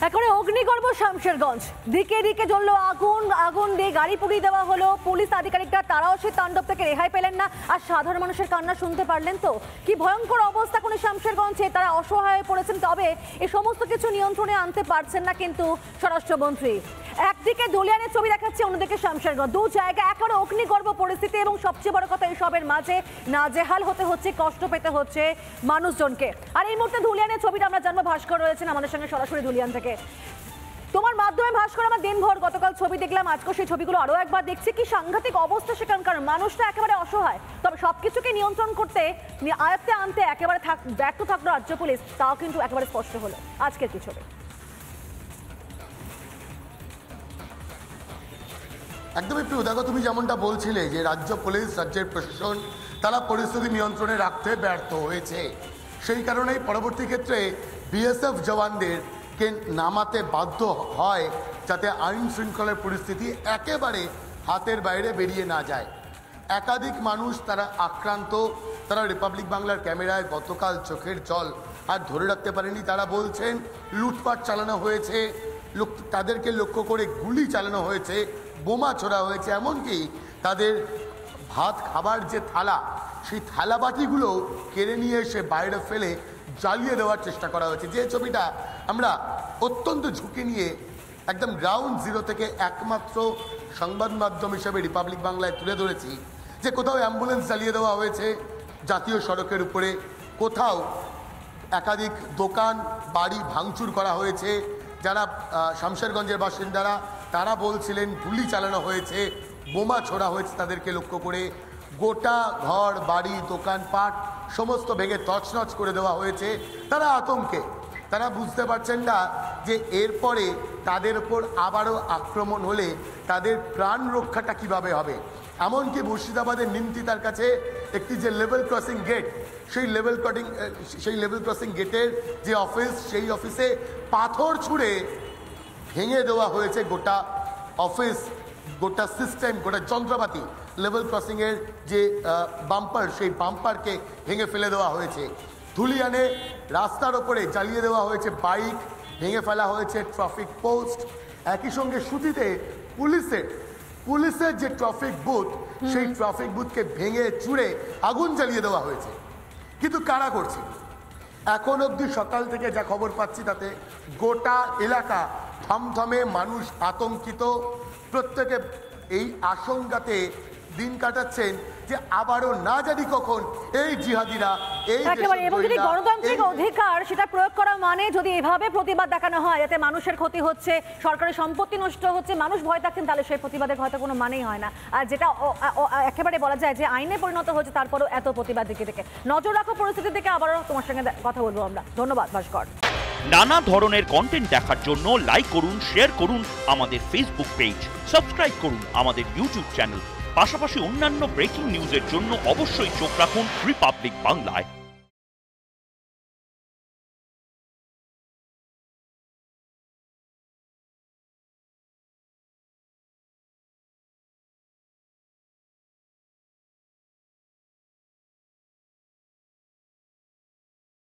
একেবারে অগ্নিগর্ভ শামশেরগঞ্জ, দিকে দিকে জ্বলল আগুন, আগুন দিয়ে গাড়ি পুড়িয়ে দেওয়া হলো। পুলিশ আধিকারিকরা তারাও সেই তাণ্ডব থেকে রেহাই পেলেন না, আর সাধারণ মানুষের কান্না শুনতে পারলেন তো? কি ভয়ঙ্কর অবস্থা কোন শামশেরগঞ্জে, তারা অসহায় হয়ে পড়েছেন। তবে এই সমস্ত কিছু নিয়ন্ত্রণে আনতে পারছেন না কিন্তু স্বরাষ্ট্রমন্ত্রী। একদিকে দলিয়ানের ছবি দেখাচ্ছে, অন্যদিকে শামশেরগঞ্জ, দু জায়গায় একেবারে অগ্নিগর্ভ পরিস্থিতি। এবং সবচেয়ে বড় কথা, এইসবের মাঝে নাজেহাল হতে হচ্ছে, কষ্ট পেতে হচ্ছে মানুষজনকে। আর এই মুহূর্তে ধুলিয়ানের ছবিটা আমরা জানবো, ভাস্কর রয়েছেন আমাদের সঙ্গে সরাসরি ধুলিয়ান থেকে। তোমার মাধ্যমে ভাস্কর, আমার দিনভর গতকাল ছবি দেখলাম, আজকে সেই ছবিগুলো আরো একবার দেখছি। কি সাংঘাতিক অবস্থা সেখানকার, মানুষটা একেবারে অসহায়। তবে সবকিছুকে নিয়ন্ত্রণ করতে, আয়ত্তে আনতে একেবারে ব্যর্থ থাকলো রাজ্য পুলিশ, তাও কিন্তু একেবারে স্পষ্ট হলো আজকের কি ছবি। একদমই প্রিয়, দেখো তুমি যেমনটা বলছিলে যে রাজ্য পুলিশ, রাজ্যের প্রশাসন তারা পরিস্থিতি নিয়ন্ত্রণে রাখতে ব্যর্থ হয়েছে। সেই কারণেই পরবর্তী ক্ষেত্রে বিএসএফ জওয়ানদেরকে নামাতে বাধ্য হয়, যাতে আইন শৃঙ্খলার পরিস্থিতি একেবারে হাতের বাইরে বেরিয়ে না যায়। একাধিক মানুষ তারা আক্রান্ত, তারা রিপাবলিক বাংলার ক্যামেরায় গতকাল চোখের জল আর ধরে রাখতে পারেনি। তারা বলছেন লুটপাট চালানো হয়েছে, তাদেরকে লক্ষ্য করে গুলি চালানো হয়েছে, বোমা ছোড়া হয়েছে, এমনকি তাদের ভাত খাবার যে থালা, সেই থালা বাটিগুলো কেড়ে নিয়ে এসে বাইরে ফেলে জ্বালিয়ে দেওয়ার চেষ্টা করা হয়েছে। যে ছবিটা আমরা অত্যন্ত ঝুঁকি নিয়ে একদম গ্রাউন্ড জিরো থেকে একমাত্র সংবাদ মাধ্যম হিসেবে রিপাবলিক বাংলায় তুলে ধরেছি, যে কোথাও অ্যাম্বুলেন্স জ্বালিয়ে দেওয়া হয়েছে জাতীয় সড়কের উপরে, কোথাও একাধিক দোকান বাড়ি ভাঙচুর করা হয়েছে। যারা শামশেরগঞ্জের বাসিন্দারা তারা বলছিলেন গুলি চালানো হয়েছে, বোমা ছোড়া হয়েছে তাদেরকে লক্ষ্য করে, গোটা ঘর বাড়ি দোকানপাট সমস্ত ভেঙে তছনছ করে দেওয়া হয়েছে। তারা আতঙ্কে, তারা বুঝতে পারছেন না যে এরপরে তাদের ওপর আবারও আক্রমণ হলে তাদের প্রাণ রক্ষাটা কিভাবে হবে। এমনকি মুর্শিদাবাদের নিমতিতার কাছে একটি যে লেভেল ক্রসিং গেট, সেই লেভেল ক্রসিং গেটের যে অফিস, সেই অফিসে পাথর ছুঁড়ে ভেঙে দেওয়া হয়েছে গোটা অফিস, গোটা সিস্টেম, গোটা যন্ত্রপাতি। লেভেল ক্রসিংয়ের যে বাম্পার, সেই বাম্পারকে ভেঙে ফেলে দেওয়া হয়েছে। ধুলিয়ানে রাস্তার ওপরে জ্বালিয়ে দেওয়া হয়েছে বাইক, ভেঙে ফেলা হয়েছে ট্রাফিক পোস্ট। একই সঙ্গে সুতিতে পুলিশের যে ট্রাফিক বুথ, সেই ট্রাফিক বুথকে ভেঙে চুড়ে আগুন জ্বালিয়ে দেওয়া হয়েছে। কিন্তু কারা করছে? এখন অবধি সকাল থেকে যা খবর পাচ্ছি তাতে গোটা এলাকা থমথমে, মানুষ আতঙ্কিত, প্রত্যেকে এই আশঙ্কাতে দিন কাটাচ্ছেন যে আবারও না জানি কখন এই জিহাদিরা এবং যদি গণতান্ত্রিক অধিকার সেটা প্রয়োগ করা মানে যদি এভাবে প্রতিবাদ দেখানো হয়, যাতে মানুষের ক্ষতি হচ্ছে, সরকারের সম্পত্তি নষ্ট হচ্ছে, মানুষ ভয় থাকছেন, তাহলে সেই প্রতিবাদের হয়তো কোনো মানেই হয় না। আর যেটা একেবারে বলা যায় যে আইনে পরিণত হচ্ছে, তারপরও এত প্রতিবাদ দিকে থেকে নজর রাখো পরিস্থিতি থেকে। আবারও তোমার সঙ্গে কথা বলবো আমরা। ধন্যবাদ ভাস্কর। নানা ধরনের কন্টেন্ট দেখার জন্য লাইক করুন, শেয়ার করুন আমাদের ফেসবুক পেজ, সাবস্ক্রাইব করুন আমাদের ইউটিউব চ্যানেল। পাশাপাশি অন্যান্য ব্রেকিং নিউজের জন্য অবশ্যই চোখ রাখুন রিপাবলিক বাংলায়।